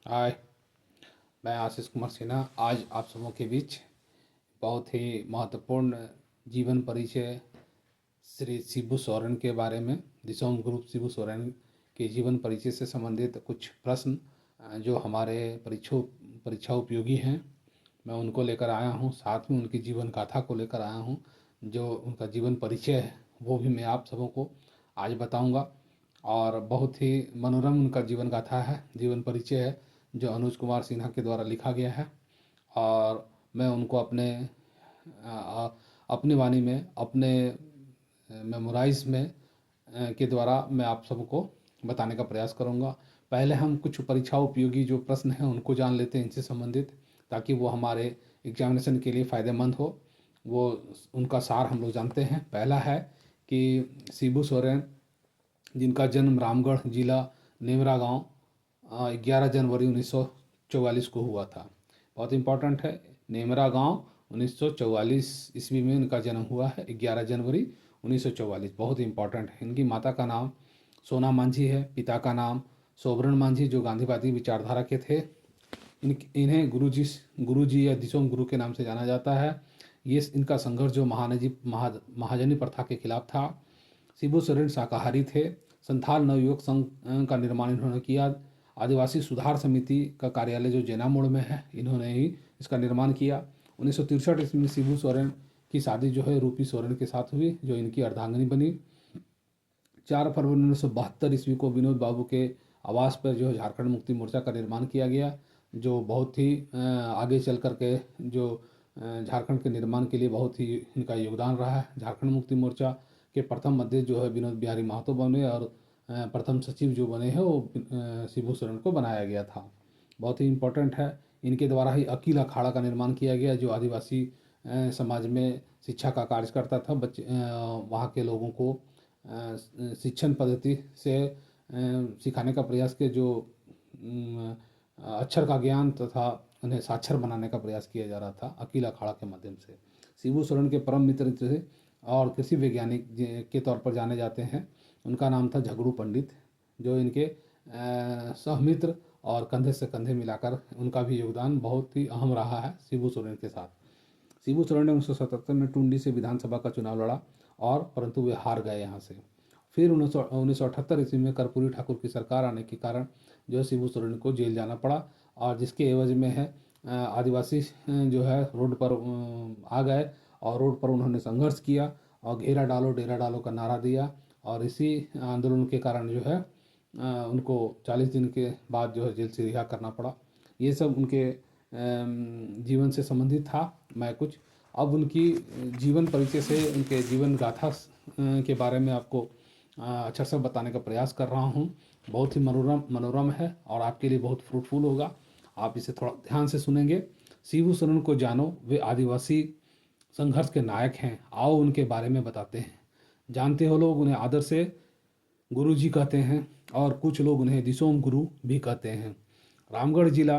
हाय, मैं आशीष कुमार सिन्हा आज आप सबों के बीच बहुत ही महत्वपूर्ण जीवन परिचय श्री शिबू सोरेन के बारे में दिसोम ग्रुप शिबू सोरेन के जीवन परिचय से संबंधित कुछ प्रश्न जो हमारे परीक्षा उपयोगी हैं, मैं उनको लेकर आया हूँ। साथ में उनकी जीवन गाथा को लेकर आया हूँ। जो उनका जीवन परिचय है वो भी मैं आप सबों को आज बताऊँगा। और बहुत ही मनोरम उनका जीवन गाथा है, जीवन परिचय है, जो अनुज कुमार सिन्हा के द्वारा लिखा गया है। और मैं उनको अपनी वाणी में, अपने मेमोराइज में के द्वारा मैं आप सबको बताने का प्रयास करूंगा। पहले हम कुछ परीक्षा उपयोगी जो प्रश्न हैं उनको जान लेते हैं इनसे संबंधित, ताकि वो हमारे एग्जामिनेशन के लिए फ़ायदेमंद हो। वो उनका सार हम लोग जानते हैं। पहला है कि शिबू सोरेन, जिनका जन्म रामगढ़ जिला नेमरा गांव 11 जनवरी 1944 को हुआ था। बहुत इम्पोर्टेंट है, नेमरा गांव 1944 ईस्वी में इनका जन्म हुआ है। 11 जनवरी 1944 बहुत इम्पोर्टेंट है। इनकी माता का नाम सोना मांझी है, पिता का नाम सोबरन मांझी, जो गांधीवादी विचारधारा के थे। इन्हें गुरुजी या दिसोम गुरु के नाम से जाना जाता है। ये इनका संघर्ष जो महाजनी प्रथा के खिलाफ था। शिबू सोरेन शाकाहारी थे। संथाल नवयुवक संघ का निर्माण इन्होंने किया। आदिवासी सुधार समिति का कार्यालय जो जैना मोड़ में है, इन्होंने ही इसका निर्माण किया। 1963 ईस्वी में शिबू सोरेन की शादी जो है रूपी सोरेन के साथ हुई, जो इनकी अर्धांगिनी बनी। 4 फरवरी 1972 ईस्वी को विनोद बाबू के आवास पर जो है झारखंड मुक्ति मोर्चा का निर्माण किया गया, जो बहुत ही आगे चल कर के जो झारखंड के निर्माण के लिए बहुत ही इनका योगदान रहा है। झारखंड मुक्ति मोर्चा के प्रथम अध्यक्ष जो है विनोद बिहारी महतो बने, और प्रथम सचिव जो बने हैं वो शिबू सोरेन को बनाया गया था। बहुत ही इम्पोर्टेंट है। इनके द्वारा ही अकील अखाड़ा का निर्माण किया गया, जो आदिवासी समाज में शिक्षा का कार्य करता था। बच्चे वहाँ के लोगों को शिक्षण पद्धति से सिखाने का प्रयास किया, जो अक्षर का ज्ञान तथा उन्हें साक्षर बनाने का प्रयास किया जा रहा था अकील अखाड़ा के माध्यम से। शिबू सोरेन के परम मित्र थे और कृषि वैज्ञानिक के तौर पर जाने जाते हैं। उनका नाम था झगड़ू पंडित, जो इनके सहमित्र और कंधे से कंधे मिलाकर उनका भी योगदान बहुत ही अहम रहा है शिबू सोरेन के साथ। शिबू सोरेन ने 1977 में टुंडी से विधानसभा का चुनाव लड़ा, और परंतु वे हार गए यहाँ से। फिर 1978 ईस्वी में कर्पूरी ठाकुर की सरकार आने के कारण जो शिबू सोरेन को जेल जाना पड़ा, और जिसके एवज में है आदिवासी जो है रोड पर आ गए, और रोड पर उन्होंने संघर्ष किया और घेरा डालो डेरा डालो का नारा दिया। और इसी आंदोलन के कारण जो है उनको 40 दिन के बाद जो है जेल से रिहा करना पड़ा। ये सब उनके जीवन से संबंधित था। मैं कुछ अब उनकी जीवन परिचय से, उनके जीवन गाथा के बारे में आपको अच्छा सा बताने का प्रयास कर रहा हूँ। बहुत ही मनोरम है और आपके लिए बहुत फ्रूटफुल होगा। आप इसे थोड़ा ध्यान से सुनेंगे। शिबू सोरेन को जानो, वे आदिवासी संघर्ष के नायक हैं। आओ उनके बारे में बताते हैं। जानते हो लोग उन्हें आदर से गुरुजी कहते हैं, और कुछ लोग उन्हें दिसोम गुरु भी कहते हैं। रामगढ़ जिला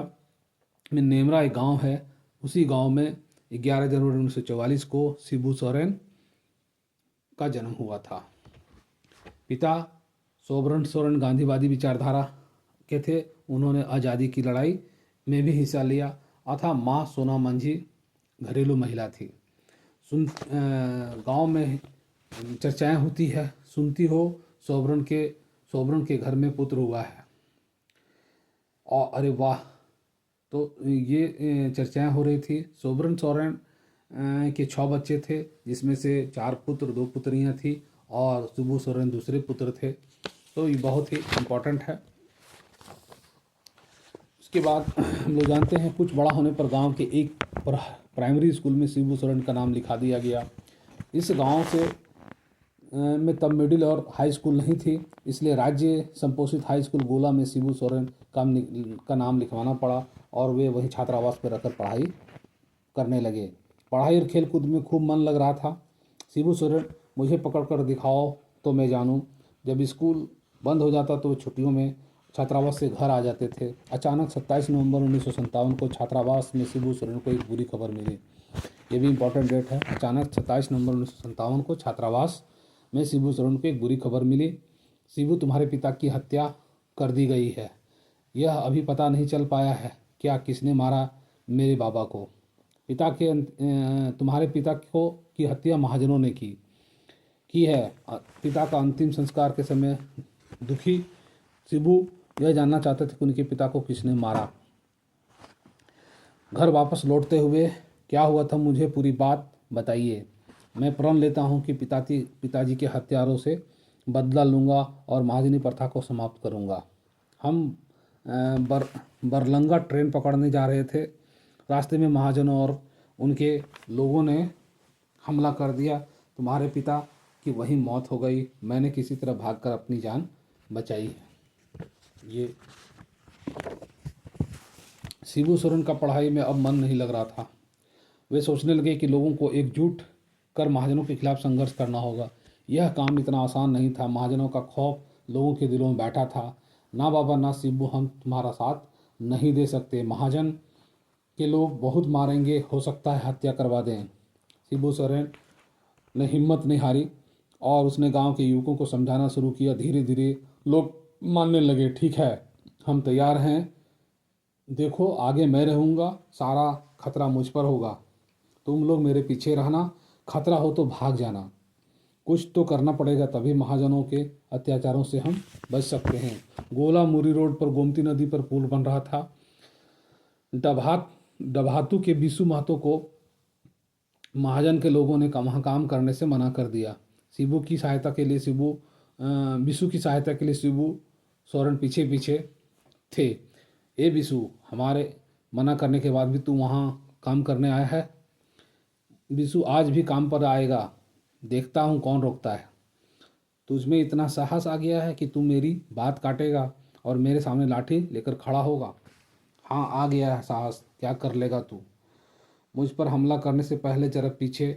में नेमरा एक गांव है। उसी गांव में 11 जनवरी 1944 को शिबू सोरेन का जन्म हुआ था। पिता सोबरन सोरेन गांधीवादी विचारधारा के थे। उन्होंने आज़ादी की लड़ाई में भी हिस्सा लिया। अथा माँ सोना मांझी घरेलू महिला थी। गांव में चर्चाएं होती है, सुनती हो सोबरन के घर में पुत्र हुआ है। और अरे वाह, तो ये चर्चाएं हो रही थी। सोबरन सोरेन के 6 बच्चे थे, जिसमें से 4 पुत्र 2 पुत्रियां थी, और शिबू सोरेन दूसरे पुत्र थे। तो ये बहुत ही इम्पोर्टेंट है। उसके बाद हम लोग जानते हैं, कुछ बड़ा होने पर गांव के एक प्राइमरी स्कूल में शिबू सोरेन का नाम लिखा दिया गया। इस गांव से में तब मिडिल और हाई स्कूल नहीं थी, इसलिए राज्य संपोषित हाई स्कूल गोला में शिबू सोरेन का नाम लिखवाना पड़ा, और वे वहीं छात्रावास पर रहकर पढ़ाई करने लगे। पढ़ाई और खेल कूद में खूब मन लग रहा था। शिबू सोरेन, मुझे पकड़ कर दिखाओ तो मैं जानूं। जब स्कूल बंद हो जाता तो छुट्टियों में छात्रावास से घर आ जाते थे। अचानक 27 नवंबर 1957 को छात्रावास में शिबू सोरेन को एक बुरी खबर मिली। ये भी इम्पोर्टेंट डेट है। अचानक 27 नवंबर 1957 को छात्रावास में शिबू सोरेन को एक बुरी खबर मिली। शिबू, तुम्हारे पिता की हत्या कर दी गई है। यह अभी पता नहीं चल पाया है क्या किसने मारा मेरे बाबा को। तुम्हारे पिता को की हत्या महाजनों ने की है। पिता का अंतिम संस्कार के समय दुखी शिबू यह जानना चाहते थे कि उनके पिता को किसने मारा। घर वापस लौटते हुए क्या हुआ था, मुझे पूरी बात बताइए। मैं प्रण लेता हूँ कि पिताजी के हत्यारों से बदला लूँगा और महाजनी प्रथा को समाप्त करूँगा। हम बरलंगा ट्रेन पकड़ने जा रहे थे। रास्ते में महाजनों और उनके लोगों ने हमला कर दिया। तुम्हारे पिता की वही मौत हो गई। मैंने किसी तरह भागकर अपनी जान बचाई है। ये शिबू सोरेन का पढ़ाई में अब मन नहीं लग रहा था। वे सोचने लगे कि लोगों को एकजुट कर महाजनों के खिलाफ संघर्ष करना होगा। यह काम इतना आसान नहीं था। महाजनों का खौफ लोगों के दिलों में बैठा था। ना बाबा ना शिबू, हम तुम्हारा साथ नहीं दे सकते। महाजन के लोग बहुत मारेंगे, हो सकता है हत्या करवा दें। शिबू सोरेन ने हिम्मत नहीं हारी और उसने गांव के युवकों को समझाना शुरू किया। धीरे धीरे लोग मानने लगे। ठीक है, हम तैयार हैं। देखो, आगे मैं रहूँगा, सारा खतरा मुझ पर होगा। तुम लोग मेरे पीछे रहना, खतरा हो तो भाग जाना। कुछ तो करना पड़ेगा, तभी महाजनों के अत्याचारों से हम बच सकते हैं। गोला मुरी रोड पर गोमती नदी पर पुल बन रहा था। डभातू के बिशु महतो को महाजन के लोगों ने वहाँ काम करने से मना कर दिया। बिशु की सहायता के लिए शिबू सोरेन पीछे पीछे थे। ए बिशु, हमारे मना करने के बाद भी तू वहाँ काम करने आया है। बिशु आज भी काम पर आएगा, देखता हूँ कौन रोकता है। तुझमें इतना साहस आ गया है कि तू मेरी बात काटेगा और मेरे सामने लाठी लेकर खड़ा होगा। हाँ, आ गया है साहस। क्या कर लेगा तू? मुझ पर हमला करने से पहले जरा पीछे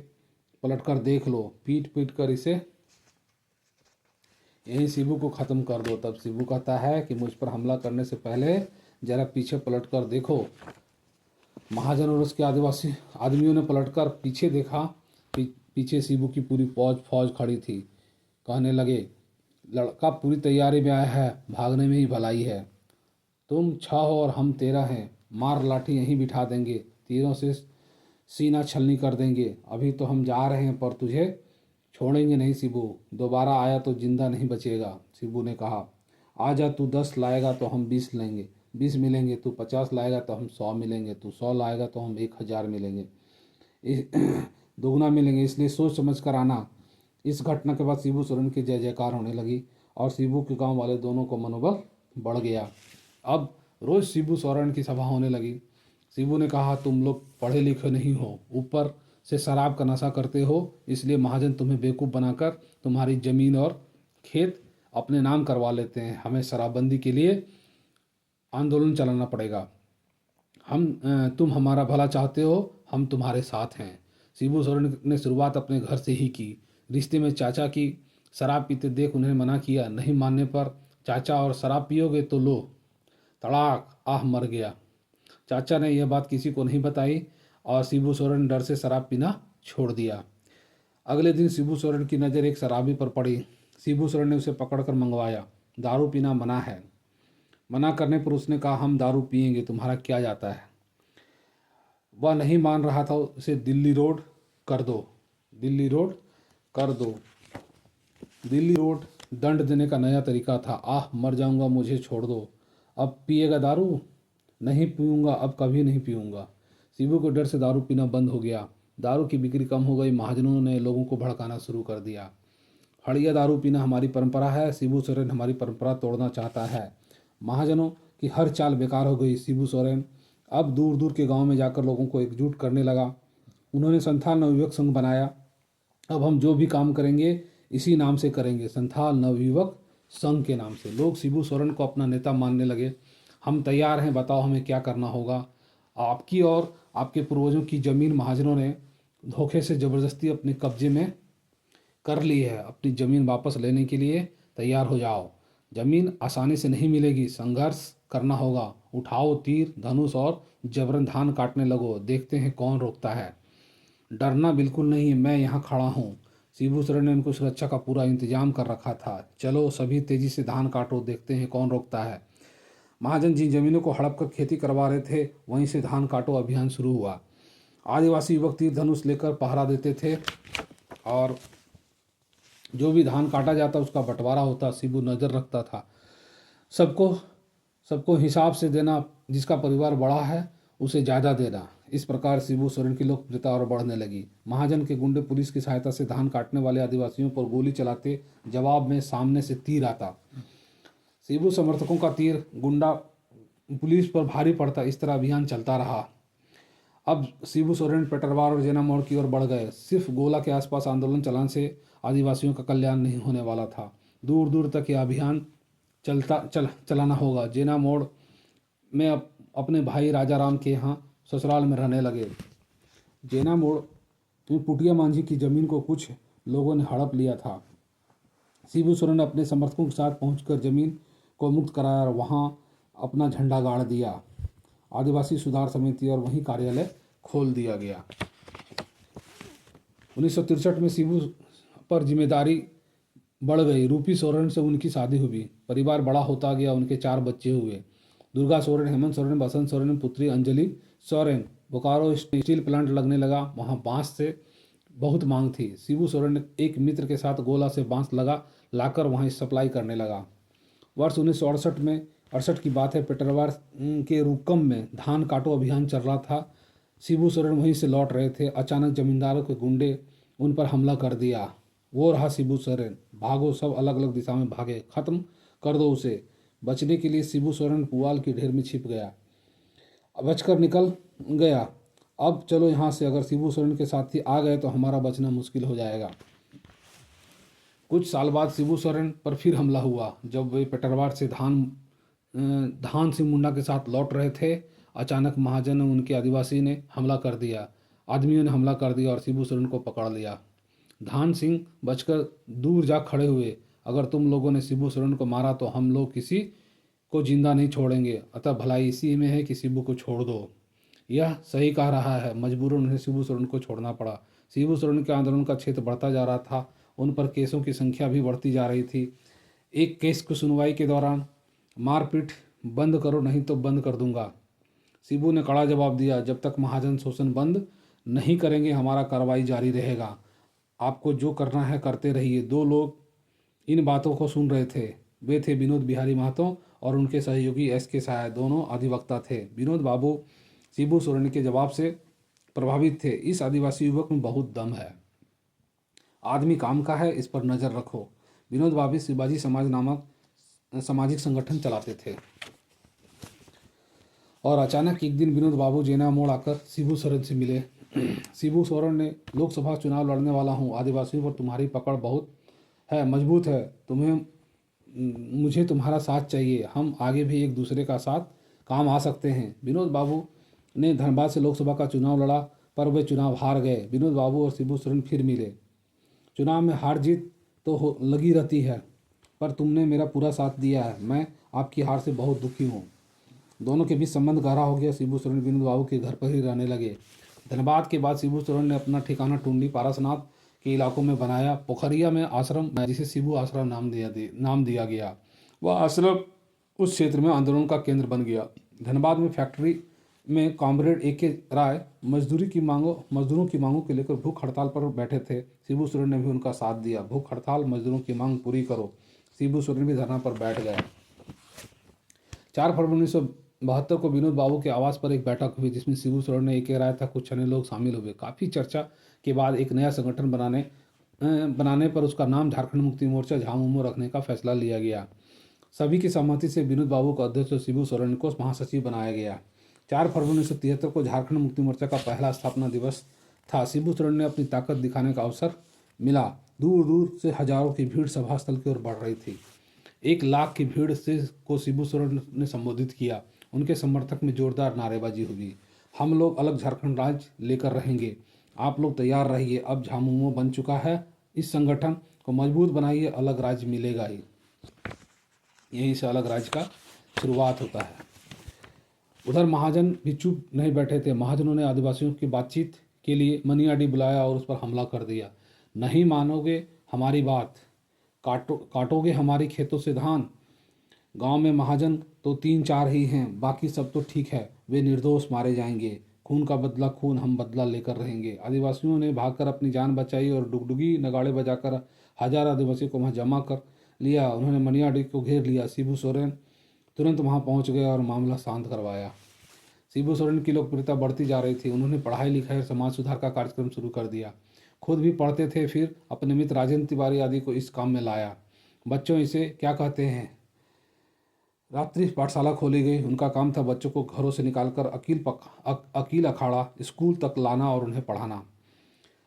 पलट कर देख लो। पीट पीट कर इसे यही शिबू को ख़त्म कर दो। तब शिबू कहता है कि मुझ पर हमला करने से पहले जरा पीछे पलट कर देखो। महाजन और उसके आदिवासी आदमियों ने पलटकर पीछे देखा। पीछे शिबू की पूरी फौज खड़ी थी। कहने लगे, लड़का पूरी तैयारी में आया है, भागने में ही भलाई है। तुम 6 हो और हम 13 हैं। मार लाठी यहीं बिठा देंगे, तीरों से सीना छलनी कर देंगे। अभी तो हम जा रहे हैं, पर तुझे छोड़ेंगे नहीं शिबू। दोबारा आया तो जिंदा नहीं बचेगा। शिबू ने कहा, आजा, तू 10 लाएगा तो हम 20 लेंगे, 20 मिलेंगे। तू 50 लाएगा तो हम 100 मिलेंगे। तू 100 लाएगा तो हम 1000 मिलेंगे, दोगुना मिलेंगे। इसलिए सोच समझ कर आना। इस घटना के बाद शिबू सोरेन की जय जयकार होने लगी और शिबू के गांव वाले दोनों को मनोबल बढ़ गया। अब रोज शिबू सोरेन की सभा होने लगी। शिबू ने कहा, तुम लोग पढ़े लिखे नहीं हो, ऊपर से शराब का नशा करते हो, इसलिए महाजन तुम्हें बेवकूफ़ बनाकर तुम्हारी ज़मीन और खेत अपने नाम करवा लेते हैं। हमें शराबबंदी के लिए आंदोलन चलाना पड़ेगा। तुम हमारा भला चाहते हो, हम तुम्हारे साथ हैं। शिबू सोरेन ने शुरुआत अपने घर से ही की। रिश्ते में चाचा की शराब पीते देख उन्हें मना किया। नहीं मानने पर, चाचा और शराब पियोगे तो लो, तड़ाक, आह, मर गया। चाचा ने यह बात किसी को नहीं बताई और शिबू सोरेन डर से शराब पीना छोड़ दिया। अगले दिन शिबू सोरेन की नज़र एक शराबी पर पड़ी। शिबू सोरेन ने उसे पकड़कर मंगवाया। दारू पीना मना है। मना करने पर उसने कहा, हम दारू पिएंगे, तुम्हारा क्या जाता है। वह नहीं मान रहा था। उसे दिल्ली रोड कर दो, दिल्ली रोड कर दो। दिल्ली रोड दंड देने का नया तरीका था। आह, मर जाऊंगा, मुझे छोड़ दो। अब पिएगा दारू? नहीं पीऊंगा, अब कभी नहीं पीऊंगा। शिबू के डर से दारू पीना बंद हो गया। दारू की बिक्री कम हो गई। महाजनों ने लोगों को भड़काना शुरू कर दिया। हड़िया दारू पीना हमारी परंपरा है। शिबू सोरेन हमारी परंपरा तोड़ना चाहता है। महाजनों की हर चाल बेकार हो गई। शिबू सोरेन अब दूर दूर के गांव में जाकर लोगों को एकजुट करने लगा। उन्होंने संथाल नवयुवक संघ बनाया। अब हम जो भी काम करेंगे इसी नाम से करेंगे, संथाल नवयुवक संघ के नाम से। लोग शिबू सोरेन को अपना नेता मानने लगे। हम तैयार हैं, बताओ हमें क्या करना होगा। आपकी और आपके पूर्वजों की ज़मीन महाजनों ने धोखे से ज़बरदस्ती अपने कब्जे में कर ली है। अपनी ज़मीन वापस लेने के लिए तैयार हो जाओ। ज़मीन आसानी से नहीं मिलेगी, संघर्ष करना होगा। उठाओ तीर धनुष और जबरन धान काटने लगो, देखते हैं कौन रोकता है। डरना बिल्कुल नहीं, मैं यहाँ खड़ा हूँ। शिबू सोरेन ने उनको सुरक्षा का पूरा इंतजाम कर रखा था। चलो सभी तेजी से धान काटो, देखते हैं कौन रोकता है। महाजन जिन जमीनों को हड़प कर खेती करवा रहे थे वहीं से धान काटो अभियान शुरू हुआ। आदिवासी युवक तीर धनुष लेकर पहरा देते थे और जो भी धान काटा जाता उसका बंटवारा होता, शिबू नज़र रखता था। सबको सबको हिसाब से देना, जिसका परिवार बड़ा है उसे ज़्यादा देना। इस प्रकार शिबू सोरेन की लोकप्रियता और बढ़ने लगी। महाजन के गुंडे पुलिस की सहायता से धान काटने वाले आदिवासियों पर गोली चलाते, जवाब में सामने से तीर आता। शिबू समर्थकों का तीर गुंडा पुलिस पर भारी पड़ता। इस तरह अभियान चलता रहा। अब शिबू सोरेन पेटरवार और जेना मोड़ की ओर बढ़ गए। सिर्फ गोला के आसपास आंदोलन चलाने से आदिवासियों का कल्याण नहीं होने वाला था। दूर दूर तक यह अभियान चलाना होगा। जेना मोड़ में अपने भाई राजा राम के यहाँ ससुराल में रहने लगे। जेना मोड़ में पुटिया मांझी की जमीन को कुछ लोगों ने हड़प लिया था। शिबू सोरेन ने अपने समर्थकों के साथ पहुंचकर जमीन को मुक्त कराया और वहां अपना झंडा गाड़ दिया। आदिवासी सुधार समिति और वहीं कार्यालय खोल दिया गया। 1963 में शिबू पर जिम्मेदारी बढ़ गई। रूपी सोरेन से उनकी शादी हुई। परिवार बड़ा होता गया। उनके 4 बच्चे हुए। दुर्गा सोरेन, हेमंत सोरेन, बसंत सोरेन, पुत्री अंजलि सोरेन। बोकारो स्टील प्लांट लगने लगा। वहां बांस से बहुत मांग थी। शिबू सोरेन ने एक मित्र के साथ गोला से बांस लाकर वहां सप्लाई करने लगा। वर्ष 1968 की बात है। पेटरवार के रुकम में धान काटो अभियान चल रहा था। शिबू सोरेन वहीं से लौट रहे थे। अचानक जमींदारों के गुंडे उन पर हमला कर दिया। वो रहा शिबू सोरेन। भागो, सब अलग अलग दिशा में भागे। खत्म कर दो उसे। बचने के लिए शिबू सोरेन पुआल की ढेर में छिप गया। बचकर निकल गया। अब चलो यहाँ से, अगर शिबू सोरेन के साथी आ गए तो हमारा बचना मुश्किल हो जाएगा। कुछ साल बाद शिबू सोरेन पर फिर हमला हुआ। जब वे पेटरवार से धान सिंह मुंडा के साथ लौट रहे थे, अचानक महाजन उनके आदिवासी ने हमला कर दिया। आदमियों ने हमला कर दिया और शिबू सोरेन को पकड़ लिया। धान सिंह बचकर दूर जा खड़े हुए। अगर तुम लोगों ने शिबू सोरेन को मारा तो हम लोग किसी को जिंदा नहीं छोड़ेंगे। अतः भलाई इसी में है कि शिबू को छोड़ दो। यह सही कह रहा है। मजबूरन उन्हें शिबू सोरेन को छोड़ना पड़ा। शिबू सोरेन के आंदोलन का क्षेत्र बढ़ता जा रहा था। उन पर केसों की संख्या भी बढ़ती जा रही थी। एक केस की सुनवाई के दौरान मारपीट बंद करो नहीं तो बंद कर दूंगा। शिबू ने कड़ा जवाब दिया, जब तक महाजन शोषण बंद नहीं करेंगे हमारा कार्रवाई जारी रहेगा। आपको जो करना है करते रहिए। 2 लोग इन बातों को सुन रहे थे। वे थे विनोद बिहारी महतो और उनके सहयोगी SK साय। दोनों अधिवक्ता थे। विनोद बाबू शिबू सोरेन के जवाब से प्रभावित थे। इस आदिवासी युवक में बहुत दम है। आदमी काम का है, इस पर नज़र रखो। विनोद बाबू शिवाजी समाज नामक सामाजिक संगठन चलाते थे। और अचानक एक दिन विनोद बाबू जेना मोड़ आकर शिबू सोरेन से मिले। शिबू सोरेन ने, लोकसभा चुनाव लड़ने वाला हूँ। आदिवासियों पर तुम्हारी पकड़ बहुत है, मजबूत है। मुझे तुम्हारा साथ चाहिए। हम आगे भी एक दूसरे का साथ काम आ सकते हैं। विनोद बाबू ने धनबाद से लोकसभा का चुनाव लड़ा, पर वे चुनाव हार गए। विनोद बाबू और शिबू सोरेन फिर मिले। चुनाव में हार जीत तो लगी रहती है, पर तुमने मेरा पूरा साथ दिया है। मैं आपकी हार से बहुत दुखी हूँ। दोनों के बीच संबंध गहरा हो गया। शिबू सोरेन विनोद बाबू के घर पर ही रहने लगे। धनबाद के बाद शिबू सोरेन ने अपना ठिकाना टुंडी पारसनाथ के इलाकों में बनाया। पोखरिया में आश्रम, जिसे शिबू आश्रम नाम दिया गया। वह आश्रम उस क्षेत्र में आंदोलन का केंद्र बन गया। धनबाद में फैक्ट्री में कॉमरेड AK राय मजदूरों की मांगों के लेकर भूख हड़ताल पर बैठे थे। शिबू सोरेन ने भी उनका साथ दिया। भूख हड़ताल, मजदूरों की मांग पूरी करो। शिबू सोरेन भी धरना पर बैठ गए। 4 फरवरी 1972 को विनोद बाबू के आवास पर एक बैठक हुई, जिसमें शिबू सोरेन ने AK राय था कुछ अन्य लोग शामिल हुए। काफ़ी चर्चा के बाद एक नया संगठन बनाने पर उसका नाम झारखंड मुक्ति मोर्चा झामुमो रखने का फैसला लिया गया। सभी की सहमति से विनोद बाबू को अध्यक्ष और शिबू सोरेन को महासचिव बनाया गया। 4 फरवरी 1973 को झारखंड मुक्ति मोर्चा का पहला स्थापना दिवस था। शिबू सोरेन ने अपनी ताकत दिखाने का अवसर मिला। दूर दूर से हजारों की भीड़ सभा स्थल की ओर बढ़ रही थी। 1 लाख की भीड़ को शिबू सोरेन ने संबोधित किया। उनके समर्थक में जोरदार नारेबाजी हुई। हम लोग अलग झारखंड राज्य लेकर रहेंगे, आप लोग तैयार रहिए। अब झामुमो बन चुका है, इस संगठन को मजबूत बनाइए, अलग राज्य मिलेगा ही। यहीं से अलग राज्य का शुरुआत होता है। उधर महाजन भी चुप नहीं बैठे थे। महाजनों ने आदिवासियों की बातचीत के लिए मनियाडी बुलाया और उस पर हमला कर दिया। नहीं मानोगे हमारी बात, काटोगे हमारी खेतों से धान, गांव में महाजन तो 3-4 ही हैं, बाकी सब तो ठीक है, वे निर्दोष मारे जाएंगे। खून का बदला खून, हम बदला लेकर रहेंगे। आदिवासियों ने भागकर अपनी जान बचाई और डुगडुगी नगाड़े बजाकर हजार आदिवासियों को वहां जमा कर लिया। उन्होंने मनियाडी को घेर लिया। शिबू सोरेन तुरंत वहां पहुंच गए और मामला शांत करवाया। शिबू सोरेन की लोकप्रियता बढ़ती जा रही थी। उन्होंने पढ़ाई लिखाई और समाज सुधार का कार्यक्रम शुरू कर दिया। खुद भी पढ़ते थे, फिर अपने मित्र राजेंद्र तिवारी आदि को इस काम में लाया। बच्चों, इसे क्या कहते हैं, रात्रि पाठशाला खोली गई। उनका काम था बच्चों को घरों से निकालकर अकील अखाड़ा स्कूल तक लाना और उन्हें पढ़ाना।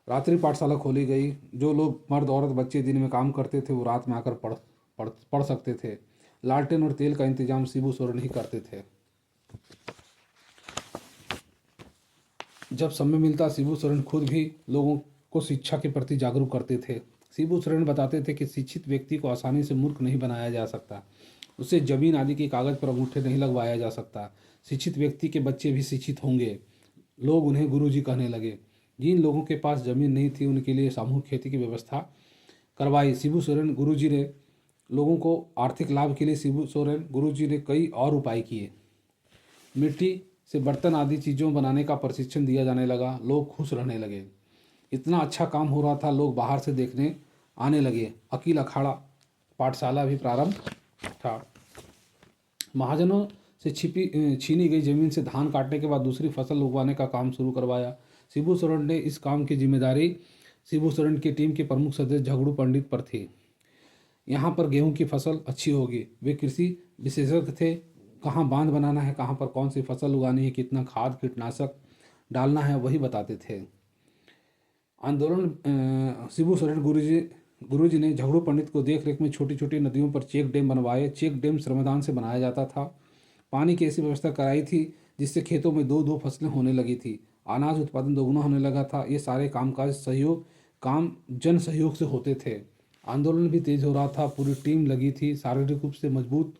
रात्रि पाठशाला खोली गई। जो लोग मर्द औरत बच्चे दिन में काम करते थे वो रात में आकर पढ़ सकते थे। लालटेन और तेल का इंतजाम शिबू सोरेन ही करते थे। जब समय मिलता शिबू सोरेन खुद भी लोगों को शिक्षा के प्रति जागरूक करते थे। शिबू सोरेन बताते थे कि शिक्षित व्यक्ति को आसानी से मूर्ख नहीं बनाया जा सकता, उसे जमीन आदि के कागज पर अंगूठे नहीं लगवाया जा सकता। शिक्षित व्यक्ति के बच्चे भी शिक्षित होंगे। लोग उन्हें गुरुजी कहने लगे। जिन लोगों के पास जमीन नहीं थी उनके लिए सामूहिक खेती की व्यवस्था करवाई। शिबू सोरेन गुरुजी ने लोगों को आर्थिक लाभ के लिए शिबू सोरेन गुरुजी ने कई और उपाय किए। मिट्टी से बर्तन आदि चीज़ों बनाने का प्रशिक्षण दिया जाने लगा। लोग खुश रहने लगे। इतना अच्छा काम हो रहा था, लोग बाहर से देखने आने लगे। अकील अखाड़ा पाठशाला भी प्रारंभ था। महाजनों से छीनी गई जमीन से धान काटने के बाद दूसरी फसल उगवाने का काम शुरू करवाया। शिबू सोरेन ने इस काम की जिम्मेदारी शिबू सोरेन की टीम के प्रमुख सदस्य झगड़ू पंडित पर थी। यहाँ पर गेहूं की फसल अच्छी होगी। वे कृषि विशेषज्ञ थे। कहाँ बांध बनाना है, कहाँ पर कौन सी फसल उगानी है, कितना खाद कीटनाशक डालना है, वही बताते थे। आंदोलन शिबू सोरेन गुरुजी ने झगड़ू पंडित को देख रेख में छोटी छोटी नदियों पर चेक डैम बनवाए। चेक डैम श्रमदान से बनाया जाता था। पानी की ऐसी व्यवस्था कराई थी जिससे खेतों में दो दो फसलें होने लगी थी। अनाज उत्पादन दोगुना होने लगा था। ये सारे कामकाज काम जन सहयोग से होते थे। आंदोलन भी तेज हो रहा था। पूरी टीम लगी थी। शारीरिक रूप से मजबूत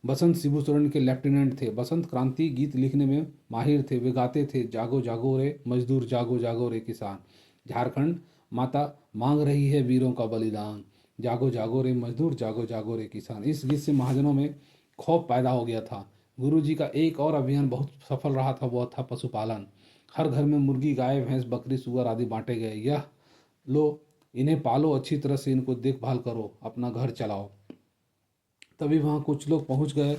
बसंत शिबू सोरेन के लेफ्टिनेंट थे। बसंत क्रांति गीत लिखने में माहिर थे। वे गाते थे, जागो जागो रे मजदूर, जागो जागो रे किसान, झारखंड माता मांग रही है वीरों का बलिदान, जागो जागो रे मजदूर, जागो जागो रे किसान। इस गीत से महाजनों में खौफ पैदा हो गया था। गुरुजी का एक और अभियान बहुत सफल रहा था, वह था पशुपालन। हर घर में मुर्गी, गाय, भैंस, बकरी, सुअर आदि बांटे गए। यह लो, इन्हें पालो, अच्छी तरह से इनको देखभाल करो, अपना घर चलाओ। तभी वहाँ कुछ लोग पहुँच गए।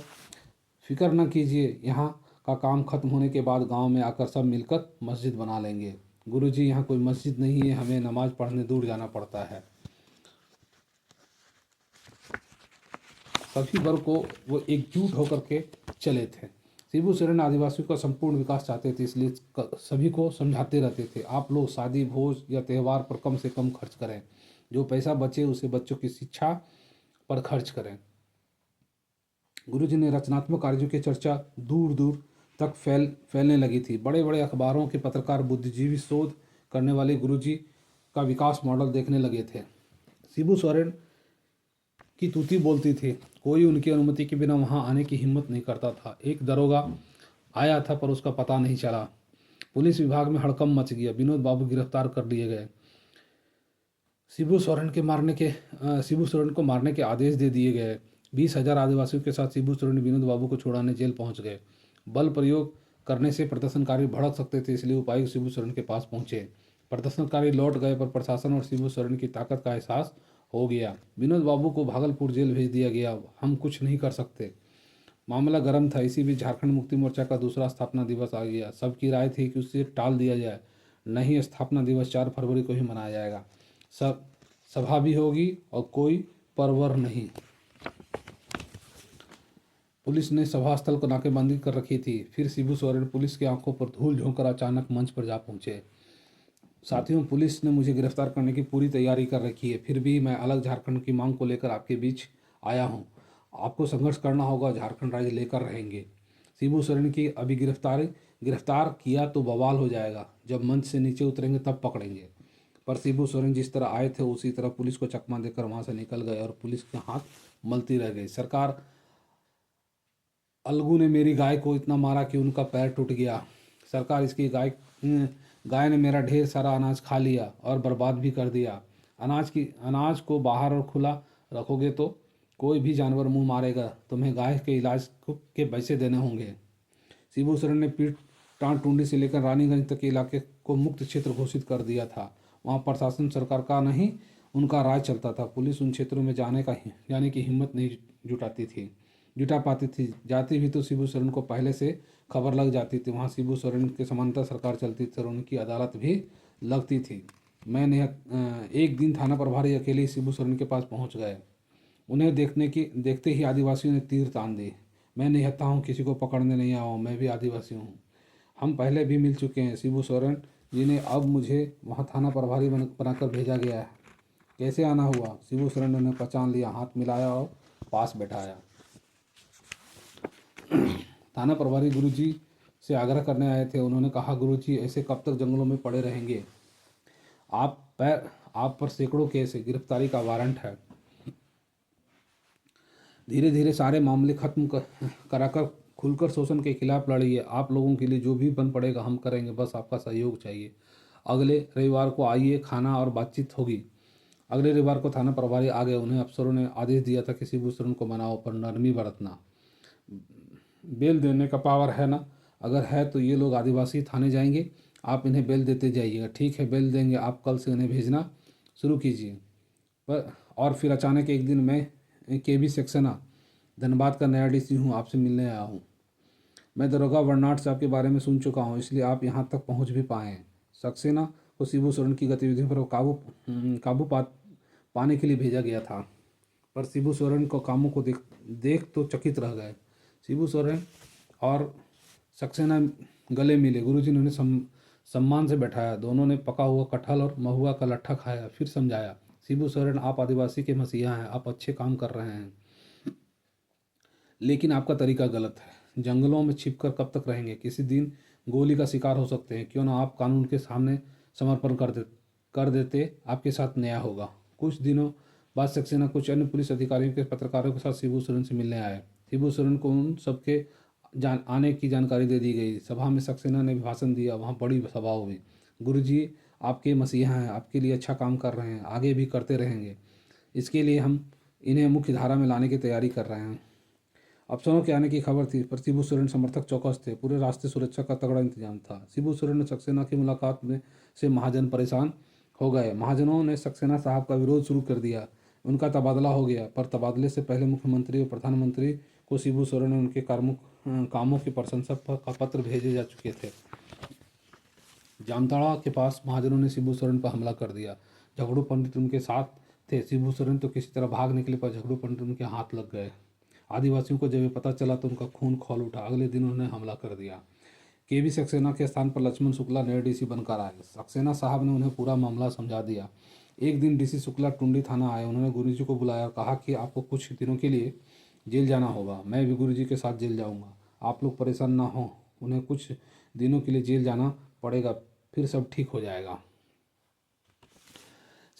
फिक्र न कीजिए, यहाँ का काम खत्म होने के बाद गांव में आकर सब मिलकर मस्जिद बना लेंगे। गुरुजी, यहाँ कोई मस्जिद नहीं है, हमें नमाज पढ़ने दूर जाना पड़ता है। सभी वर्ग को वो एकजुट होकर के चले थे। शिबू सोरेन आदिवासियों का संपूर्ण विकास चाहते थे, इसलिए सभी को समझाते रहते थे, आप लोग शादी भोज या त्यौहार पर कम से कम खर्च करें। जो पैसा बचे उसे बच्चों की शिक्षा पर खर्च करें। गुरुजी ने रचनात्मक कार्यों की चर्चा दूर दूर तक फैलने लगी थी। बड़े बड़े अखबारों के पत्रकार, बुद्धिजीवी, शोध करने वाले गुरुजी का विकास मॉडल देखने लगे थे। शिबू सोरेन की तूती बोलती थी। कोई उनकी अनुमति के बिना वहां आने की हिम्मत नहीं करता था। एक दरोगा आया था पर उसका पता नहीं चला। पुलिस विभाग में हड़कंप मच गया। विनोद बाबू गिरफ्तार कर लिए गए। शिबू सोरेन को मारने के आदेश दे दिए गए। 20,000 आदिवासियों के साथ शिबू सोरेन विनोद बाबू को छुड़ाने जेल पहुंच गए। बल प्रयोग करने से प्रदर्शनकारी भड़क सकते थे, इसलिए उपायुक्त शिबू सोरेन के पास पहुंचे। प्रदर्शनकारी लौट गए पर प्रशासन और शिबू सोरेन की ताकत का एहसास हो गया। विनोद बाबू को भागलपुर जेल भेज दिया गया। हम कुछ नहीं कर सकते। मामला गर्म था। इसी बीच झारखंड मुक्ति मोर्चा का दूसरा स्थापना दिवस आ गया। सबकी राय थी कि उसे टाल दिया जाए। नहीं, स्थापना दिवस 4 फरवरी को ही मनाया जाएगा। सभा भी होगी और कोई परवर नहीं। पुलिस ने सभा स्थल को नाकेबंदी कर रखी थी। फिर शिबू सोरेन पुलिस की आंखों पर धूल झोंककर अचानक मंच पर जा पहुंचे। साथियों, पुलिस ने मुझे गिरफ्तार करने की पूरी तैयारी कर रखी है, फिर भी मैं अलग झारखंड की मांग को लेकर आपके बीच आया हूं। आपको संघर्ष करना होगा, झारखंड राज्य लेकर रहेंगे। शिबू सोरेन की अभी गिरफ्तार किया तो बवाल हो जाएगा। जब मंच से नीचे उतरेंगे तब पकड़ेंगे। पर शिबू सोरेन जिस तरह आए थे उसी तरह पुलिस को चकमा देकर वहां से निकल गए और पुलिस के हाथ मलती रह गई। सरकार, अलगू ने मेरी गाय को इतना मारा कि उनका पैर टूट गया। सरकार, इसकी गाय ने मेरा ढेर सारा अनाज खा लिया और बर्बाद भी कर दिया। अनाज को बाहर और खुला रखोगे तो कोई भी जानवर मुंह मारेगा तुम्हें गाय के इलाज के पैसे देने होंगे। शिबू सोरेन ने पीठ टाँड टूंडी से लेकर रानीगंज तक के इलाके को मुक्त क्षेत्र घोषित कर दिया था। वहाँ प्रशासन सरकार का नहीं उनका राज चलता था। पुलिस उन क्षेत्रों में जाने की हिम्मत नहीं जुटा पाती थी। जाती भी तो शिबू सोरेन को पहले से खबर लग जाती थी। वहाँ शिबू सोरेन के समांतर सरकार चलती थी और उनकी अदालत भी लगती थी। एक दिन थाना प्रभारी अकेले ही शिबू सोरेन के पास पहुँच गए। उन्हें देखते ही आदिवासियों ने तीर तान दी। मैं निहत्था हूँ, किसी को पकड़ने नहीं आया हूँ, मैं भी आदिवासी हूँ। हम पहले भी मिल चुके हैं। शिबू सोरेन जी ने अब मुझे वहाँ थाना प्रभारी बनाकर भेजा गया है। कैसे आना हुआ? शिबू सोरेन ने उन्हें पहचान लिया, हाथ मिलाया और पास बैठाया। थाना प्रभारी गुरुजी से आग्रह करने आए थे। उन्होंने कहा, गुरुजी ऐसे कब तक जंगलों में पड़े रहेंगे? आप पर सैकड़ों केस है, गिरफ्तारी का वारंट है। धीरे धीरे सारे मामले खत्म कराकर खुलकर शोषण के खिलाफ लड़िए। आप लोगों के लिए जो भी बन पड़ेगा हम करेंगे, बस आपका सहयोग चाहिए। अगले रविवार को आइए, खाना और बातचीत होगी। अगले रविवार को थाना प्रभारी आ गए। उन्हें अफसरों ने आदेश दिया था कि शिबू सोरेन को मनाओ, पर नरमी बरतना। बेल देने का पावर है ना? अगर है तो ये लोग आदिवासी थाने जाएंगे, आप इन्हें बेल देते जाइएगा। ठीक है, बेल देंगे, आप कल से इन्हें भेजना शुरू कीजिए। और फिर अचानक एक दिन मैं KB सक्सेना धनबाद का नया DC हूँ, आपसे मिलने आया हूँ। मैं दरोगा बर्नाड साहब के बारे में सुन चुका हूँ, इसलिए आप यहाँ तक पहुँच भी पाए हैं। सक्सेना को शिबू सोरेन की गतिविधियों पर काबू पाने के लिए भेजा गया था, पर शिबू सोरेन को कामों को देख तो चकित रह गए। शिबू सोरेन और सक्सेना गले मिले। गुरुजी ने उन्हें सम्मान से बैठाया। दोनों ने पका हुआ कटहल और महुआ का लट्ठा खाया, फिर समझाया, शिबू सोरेन आप आदिवासी के मसीहा हैं, आप अच्छे काम कर रहे हैं, लेकिन आपका तरीका गलत है। जंगलों में छिपकर कब तक रहेंगे? किसी दिन गोली का शिकार हो सकते हैं। क्यों ना आप कानून के सामने समर्पण कर देते, आपके साथ न्याय होगा। कुछ दिनों बाद सक्सेना कुछ अन्य पुलिस अधिकारियों के पत्रकारों के साथ शिबू सोरेन से मिलने आए। शिबू सोरेन को उन सबके आने की जानकारी दे दी गई। सभा में सक्सेना ने भाषण दिया। वहाँ बड़ी सभा हुई। गुरुजी आपके मसीहा हैं, आपके लिए अच्छा काम कर रहे हैं, आगे भी करते रहेंगे। इसके लिए हम इन्हें मुख्य धारा में लाने की तैयारी कर रहे हैं। अफसरों के आने की खबर थी, पर शिबू सोरेन समर्थक चौकस थे। पूरे रास्ते सुरक्षा का तगड़ा इंतजाम था। शिबू सोरेन और सक्सेना की मुलाकात में से महाजन परेशान हो गए। महाजनों ने सक्सेना साहब का विरोध शुरू कर दिया। उनका तबादला हो गया, पर तबादले से पहले मुख्यमंत्री और प्रधानमंत्री को शिबू सोरेन ने उनके कामों की प्रशंसा का पत्र भेजे जा चुके थे। जामताड़ा के पास महाजनों ने शिबू सोरेन पर हमला कर दिया। झगड़ू पंडित उनके साथ थे। शिबू सोरेन तो किसी तरह भाग निकले, पर झगड़ू पंडित उनके हाथ लग गए। आदिवासियों को जब ये पता चला तो उनका खून खौल उठा। अगले दिन उन्होंने हमला कर दिया। KB सक्सेना के स्थान पर लक्ष्मण शुक्ला नए DC बनकर आए। सक्सेना साहब ने उन्हें पूरा मामला समझा दिया। एक दिन DC शुक्ला टुंडी थाना आए। उन्होंने गुरुजी को बुलाया और कहा कि आपको कुछ दिनों के लिए जेल जाना होगा। मैं भी गुरुजी के साथ जेल जाऊंगा, आप लोग परेशान ना हो। उन्हें कुछ दिनों के लिए जेल जाना पड़ेगा, फिर सब ठीक हो जाएगा।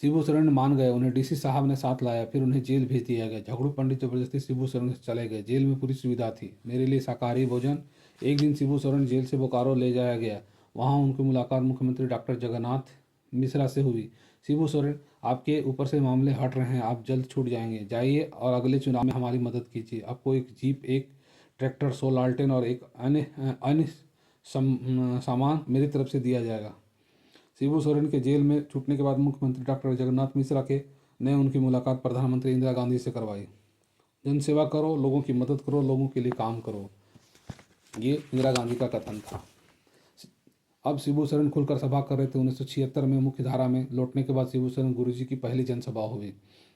शिबू सोरेन मान गए। उन्हें DC साहब ने साथ लाया, फिर उन्हें जेल भेज दिया गया। झगड़ू पंडित जबरदस्ती शिबू सोरेन से चले गए। जेल में पूरी सुविधा थी, मेरे लिए शाकाहारी भोजन। एक दिन शिबू सोरेन जेल से बोकारो ले जाया गया। वहाँ उनकी मुलाकात मुख्यमंत्री डॉक्टर जगन्नाथ मिश्रा से हुई। शिबू सोरेन, आपके ऊपर से मामले हट रहे हैं, आप जल्द छूट जाएंगे। जाइए और अगले चुनाव में हमारी मदद कीजिए। आपको एक जीप, एक ट्रैक्टर, 100 लालटेन और एक अन्य सामान मेरी तरफ से दिया जाएगा। शिबू सोरेन के जेल में छूटने के बाद मुख्यमंत्री डॉक्टर जगन्नाथ मिश्रा ने उनकी मुलाकात प्रधानमंत्री इंदिरा गांधी से करवाई। जनसेवा करो, लोगों की मदद करो, लोगों के लिए काम करो, ये इंदिरा गांधी का कथन था। अब शिबू सोरेन खुलकर सभा कर रहे थे। 1976 में मुख्य धारा में लौटने के बाद शिबू सोरेन गुरुजी की पहली जनसभा हुई।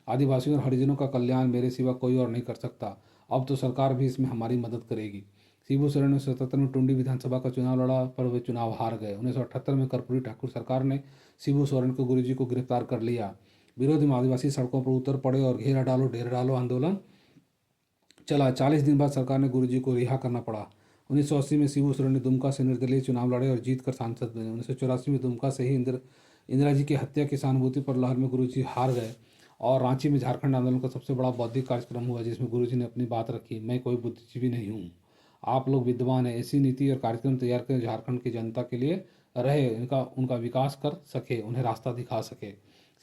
आदिवासियों और हरिजनों का कल्याण मेरे सिवा कोई और नहीं कर सकता, अब तो सरकार भी इसमें हमारी मदद करेगी। शिबू सोरेन ने 1977 में टुंडी विधानसभा का चुनाव लड़ा, पर वे चुनाव हार गए। 1978 में कर्पूरी ठाकुर सरकार ने शिबू सोरेन को गुरुजी को गिरफ्तार कर लिया। विरोधी में आदिवासी सड़कों पर उतर पड़े और घेरा डालो डेरा डालो आंदोलन चला। 40 दिन बाद सरकार ने गुरुजी को रिहा करना पड़ा। 1980 में शिबू सोरेन ने दुमका से निर्दलीय चुनाव लड़े और जीत कर सांसद बने। 1984 में दुमका से ही इंदिरा जी की हत्या की सहानुभूति पर लहर में गुरुजी हार गए और रांची में झारखंड आंदोलन का सबसे बड़ा बौद्धिक कार्यक्रम हुआ, जिसमें गुरुजी ने अपनी बात रखी, मैं कोई बुद्धिजीवी नहीं हूँ, आप लोग विद्वान हैं, ऐसी नीति और कार्यक्रम तैयार करें झारखंड की जनता के लिए रहे, उनका विकास कर सके, उन्हें रास्ता दिखा सके।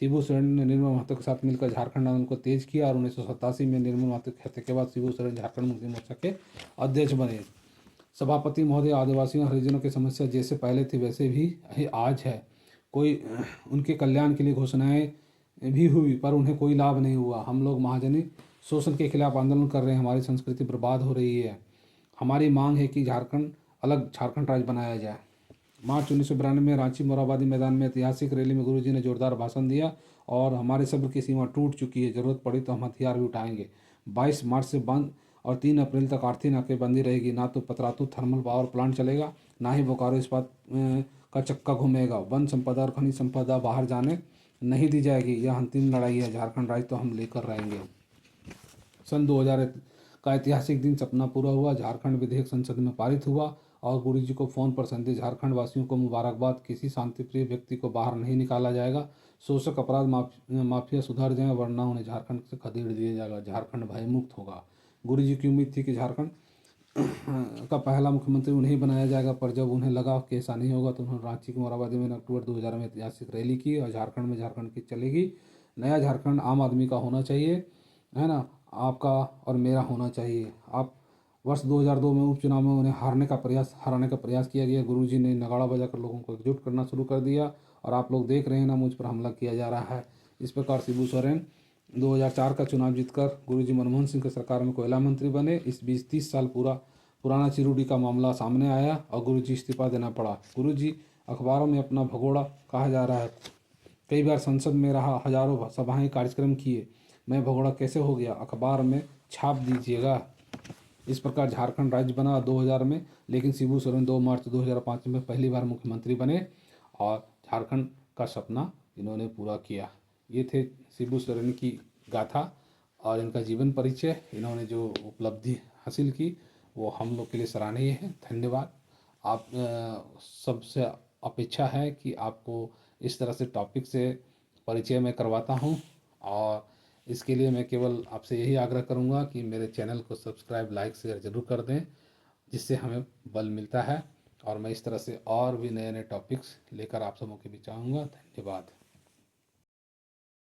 शिबू सोरेन ने निर्मल महतो के साथ मिलकर झारखंड आंदोलन को तेज किया और 1987 में निर्मल महतो की हत्या के बाद शिबू सोरेन झारखंड मुक्ति मोर्चा के अध्यक्ष बने। सभापति महोदय, आदिवासियों और हरिजनों की समस्या जैसे पहले थी वैसे भी आज है। कोई उनके कल्याण के लिए घोषणाएं भी हुई पर उन्हें कोई लाभ नहीं हुआ। हम लोग महाजनी शोषण के खिलाफ आंदोलन कर रहे हैं, हमारी संस्कृति बर्बाद हो रही है। हमारी मांग है कि अलग झारखंड राज्य बनाया जाए। मार्च 1992 में रांची मोरहाबादी मैदान में ऐतिहासिक रैली में गुरुजी ने जोरदार भाषण दिया और हमारे सब्र की सीमा टूट चुकी है, जरूरत पड़ी तो हम हथियार भी उठाएंगे। 22 मार्च से बंद और 3 अप्रैल तक आरती नाकेबंदी रहेगी। ना तो पतरातू थर्मल पावर प्लांट चलेगा, ना ही बोकारो इस्पात का चक्का घूमेगा। वन संपदा और खनिज संपदा बाहर जाने नहीं दी जाएगी। यह अंतिम लड़ाई है, झारखंड राज्य तो हम लेकर रहेंगे। सन 2000 का ऐतिहासिक दिन सपना पूरा हुआ। झारखंड विधेयक संसद में पारित हुआ और गुरुजी को फ़ोन पर संदेश, झारखंड वासियों को मुबारकबाद, किसी शांतिप्रिय व्यक्ति को बाहर नहीं निकाला जाएगा। शोषक अपराध माफिया सुधर जाएं वरना उन्हें झारखंड से खदेड़ दिया जाएगा। झारखंड भय मुक्त होगा। गुरुजी की उम्मीद थी कि झारखंड का पहला मुख्यमंत्री उन्हें बनाया जाएगा, पर जब उन्हें लगा कि ऐसा नहीं होगा तो उन्होंने रांची की मोरहाबादी में अक्टूबर 2000 में ऐतिहासिक रैली की और झारखंड में झारखंड की चलेगी। नया झारखंड आम आदमी का होना चाहिए, है ना, आपका और मेरा होना चाहिए। आप वर्ष 2002 में उपचुनाव में उन्हें हराने का प्रयास किया गया। गुरुजी ने नगाड़ा बजाकर लोगों को एकजुट करना शुरू कर दिया और आप लोग देख रहे हैं ना, मुझ पर हमला किया जा रहा है। इस प्रकार शिबू सोरेन 2004 का चुनाव जीतकर गुरुजी मनमोहन सिंह की सरकार में कोयला मंत्री बने। इस बीच 30 साल पुराना चिरूडी का मामला सामने आया और गुरुजी इस्तीफा देना पड़ा। गुरुजी अखबारों में अपना भगोड़ा कहा जा रहा है। कई बार संसद में रहा, हजारों सभाएं कार्यक्रम किए, मैं भगोड़ा कैसे हो गया, अखबार में छाप दीजिएगा। इस प्रकार झारखंड राज्य बना 2000 में, लेकिन शिबू सोरेन 2 मार्च 2005 में पहली बार मुख्यमंत्री बने और झारखंड का सपना इन्होंने पूरा किया। ये थे शिबू सोरेन की गाथा और इनका जीवन परिचय। इन्होंने जो उपलब्धि हासिल की वो हम लोग के लिए सराहनीय है। धन्यवाद। आप सबसे अपेक्षा है कि आपको इस तरह से टॉपिक से परिचय मैं करवाता हूँ और इसके लिए मैं केवल आपसे यही आग्रह करूँगा कि मेरे चैनल को सब्सक्राइब, लाइक, शेयर ज़रूर कर दें, जिससे हमें बल मिलता है और मैं इस तरह से और भी नए नए टॉपिक्स लेकर आप सबों के बीच आऊँगा। धन्यवाद।